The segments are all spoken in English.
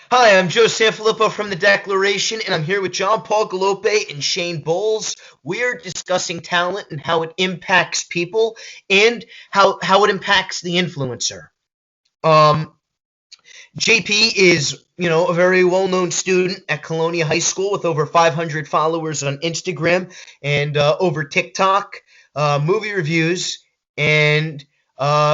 Hi, I'm Joe Sanfilippo from The Declaration, and I'm here with John Paul Galope and Shane Boles. We're discussing talent and how it impacts people and how it impacts the influencer. Um, JP is, a very well-known student at Colonia High School with over 500 followers on Instagram and over TikTok, movie reviews, and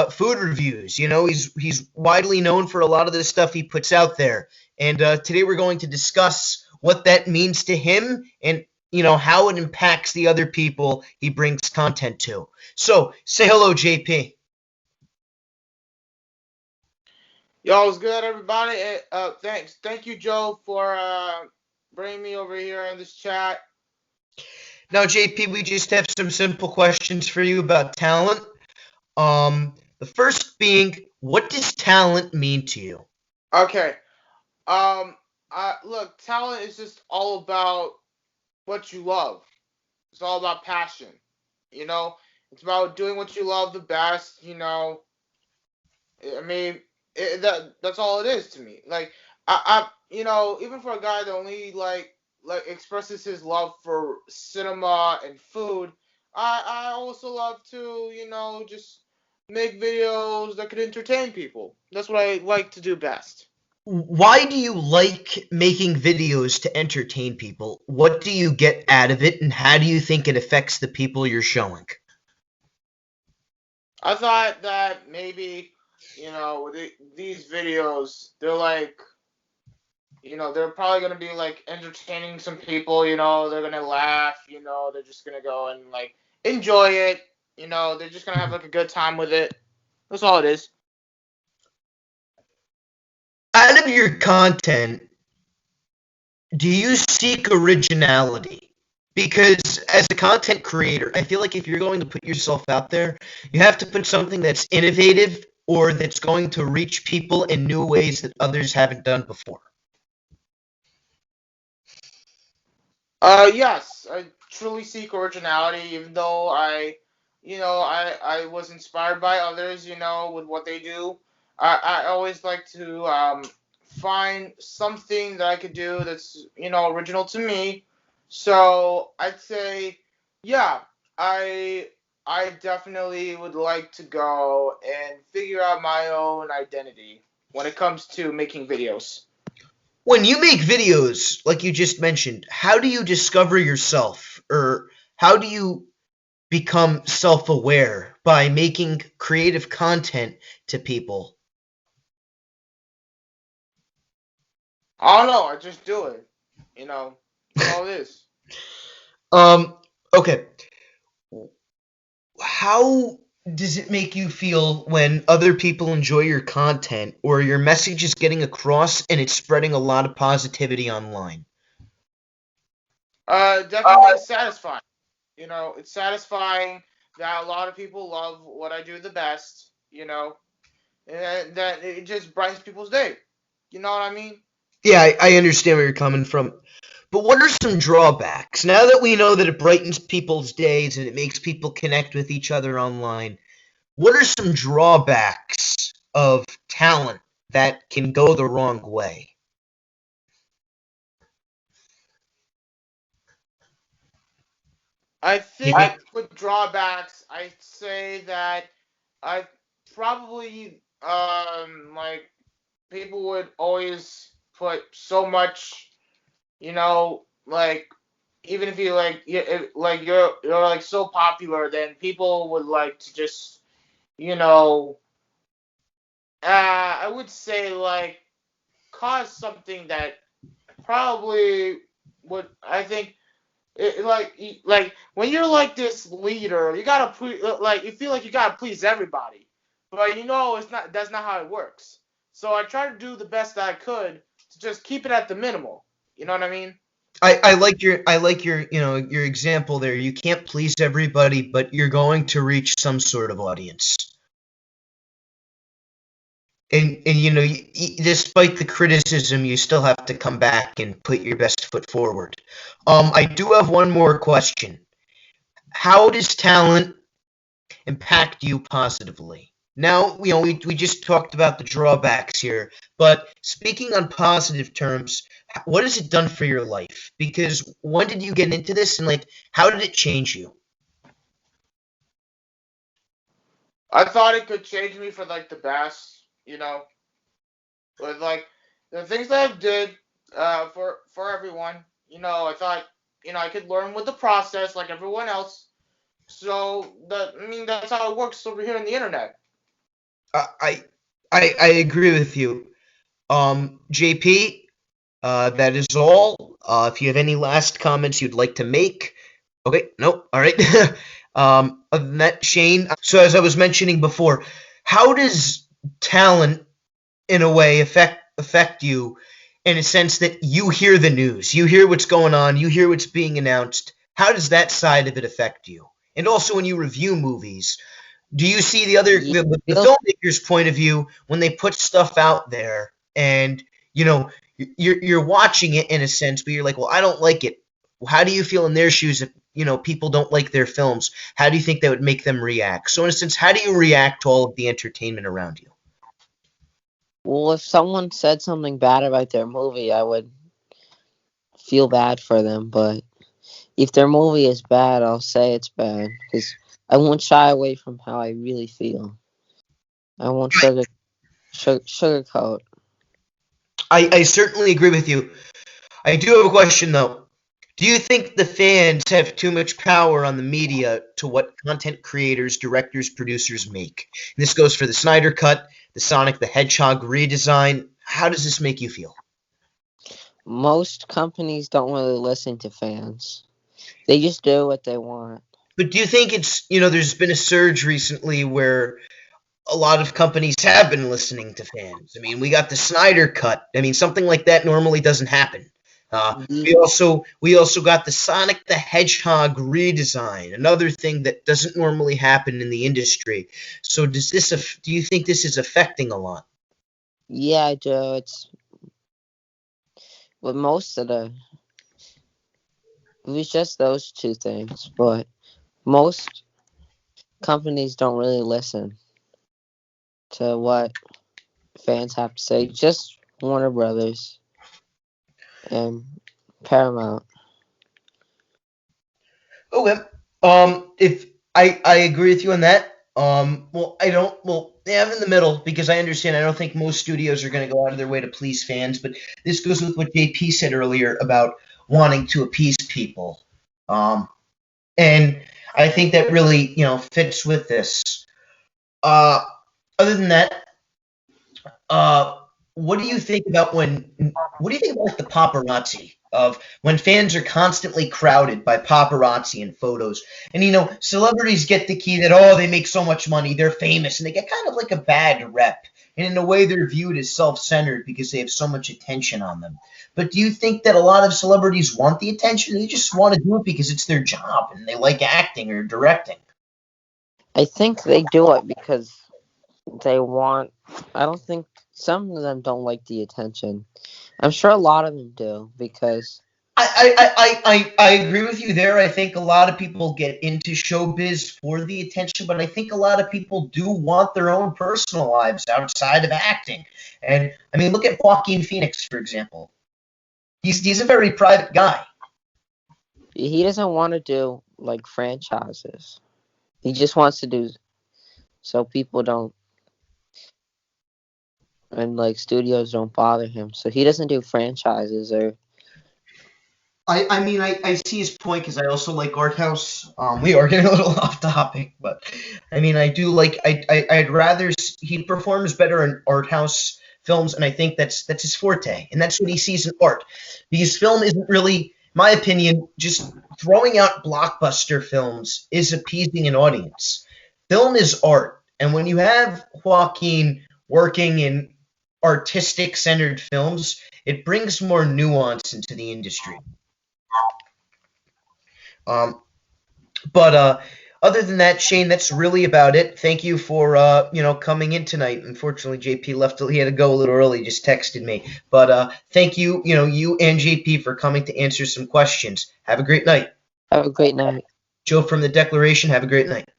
food reviews. He's widely known for a lot of the stuff he puts out there. And today we're going to discuss what that means to him and how it impacts the other people he brings content to. So say hello, JP. Yo, it's good, everybody. Thanks. Thank you, Joe, for bringing me over here in this chat. Now, JP, we just have some simple questions for you about talent. The first being, what does talent mean to you? Okay. Um, look, talent is just all about what you love. It's all about passion. You know, it's about doing what you love the best. I mean, that's all it is to me. Like, even for a guy that only like expresses his love for cinema and food, I also love to just make videos that could entertain people. That's what I like to do best. Why do you like making videos to entertain people? What do you get out of it, and how do you think it affects the people you're showing? I thought that maybe with these videos, they're probably gonna be like entertaining some people. They're gonna laugh. They're just gonna go and like enjoy it. They're just gonna have like a good time with it. That's all it is. Out of your content, do you seek originality? Because as a content creator, I feel like if you're going to put yourself out there, you have to put something that's innovative or that's going to reach people in new ways that others haven't done before. Yes, I truly seek originality, even though I was inspired by others, with what they do. I always like to find something that I could do that's, original to me. So I'd say, yeah, I I definitely would like to go and figure out my own identity when it comes to making videos. When you make videos, like you just mentioned, how do you discover yourself? Or how do you become self aware by making creative content to people? I don't know, I just do it. That's all it is. Um, okay. How does it make you feel when other people enjoy your content or your message is getting across and it's spreading a lot of positivity online? Definitely satisfying. It's satisfying that a lot of people love what I do the best, and that it just brightens people's day. You know what I mean? Yeah, I understand where you're coming from. But what are some drawbacks? Now that we know that it brightens people's days and it makes people connect with each other online, what are some drawbacks of talent that can go the wrong way? I You think think with drawbacks, I'd say that I probably like people would always put so much, like even if you like you're like so popular, then people would like to just you know I would say like cause something that probably would I think like when you're like this leader, you gotta like you feel like you gotta please everybody, but it's not that's not how it works. So I tried to do the best that I could to just keep it at the minimal. You know what I mean? I like your your example there. You can't please everybody, but you're going to reach some sort of audience. And despite the criticism, you still have to come back and put your best foot forward. I do have one more question. How does talent impact you positively? now we just talked about the drawbacks here, but speaking on positive terms, what has it done for your life? Because when did you get into this, and like how did it change you? I thought it could change me for like the best, with like the things that I've did for everyone. I thought I could learn with the process like everyone else. So that's how it works over here on the internet. I I, I agree with you, JP. That is all. If you have any last comments you'd like to make, okay, no, all right. Other than that, Shane. So as I was mentioning before, how does talent, in a way, affect you, in a sense that you hear the news, you hear what's going on, you hear what's being announced. How does that side of it affect you? And also, when you review movies, do you see Yeah, the filmmaker's point of view when they put stuff out there, and you know you're watching it in a sense, but you're like, well, I don't like it. How do you feel in their shoes if people don't like their films? How do you think that would make them react? So in a sense, how do you react to all of the entertainment around you? well, if someone said something bad about their movie, I would feel bad for them. But if their movie is bad, I'll say it's bad because I won't shy away from how I really feel. I won't sugarcoat. I certainly agree with you. I do have a question though. Do you think the fans have too much power on the media to what content creators, directors, producers make? And this goes for the Snyder Cut, the Sonic the Hedgehog redesign. How does this make you feel? Most companies don't really listen to fans. They just do what they want. But do you think there's been a surge recently where a lot of companies have been listening to fans? I mean, we got the Snyder Cut. I mean, something like that normally doesn't happen. We also got the Sonic the Hedgehog redesign, another thing that doesn't normally happen in the industry. So do you think this is affecting a lot? Yeah, I do. It's with most of the. It was just those two things, but most companies don't really listen to what fans have to say. Just Warner Brothers and Paramount. Okay. If I agree with you on that. Well, I don't. Well, yeah, I'm in the middle because I understand. I don't think most studios are going to go out of their way to please fans, but this goes with what JP said earlier about wanting to appease people. Um, and I think that really, fits with this. Uh, Other than that, uh, what do you think about what do you think about like the paparazzi of when fans are constantly crowded by paparazzi and photos? And celebrities get the key that, oh, they make so much money, they're famous, and they get kind of like a bad rep. And in a way, they're viewed as self-centered because they have so much attention on them. But do you think that a lot of celebrities want the attention? They just want to do it because it's their job and they like acting or directing. I think they do it because they want. I don't think some of them don't like the attention. I'm sure a lot of them do because I agree with you there. I think a lot of people get into showbiz for the attention, but I think a lot of people do want their own personal lives outside of acting. And I mean, look at Joaquin Phoenix, for example. He's a very private guy. he doesn't want to do like franchises. He just wants to do so people don't and like studios don't bother him. So he doesn't do franchises or I mean, I see his point because I also like art house. We are getting a little off topic, but I mean, I do like I'd rather he performs better in art house films, and I think that's his forte, and that's what he sees in art. Because film isn't really, my opinion, just throwing out blockbuster films is appeasing an audience. Film is art, and when you have Joaquin working in artistic centered films, it brings more nuance into the industry. Um, but other than that, Shane, that's really about it. Thank you for coming in tonight. Unfortunately, JP left. He had to go a little early. He just texted me. But thank you, you and JP for coming to answer some questions. Have a great night. have a great night. Joe from the Declaration. Have a great night.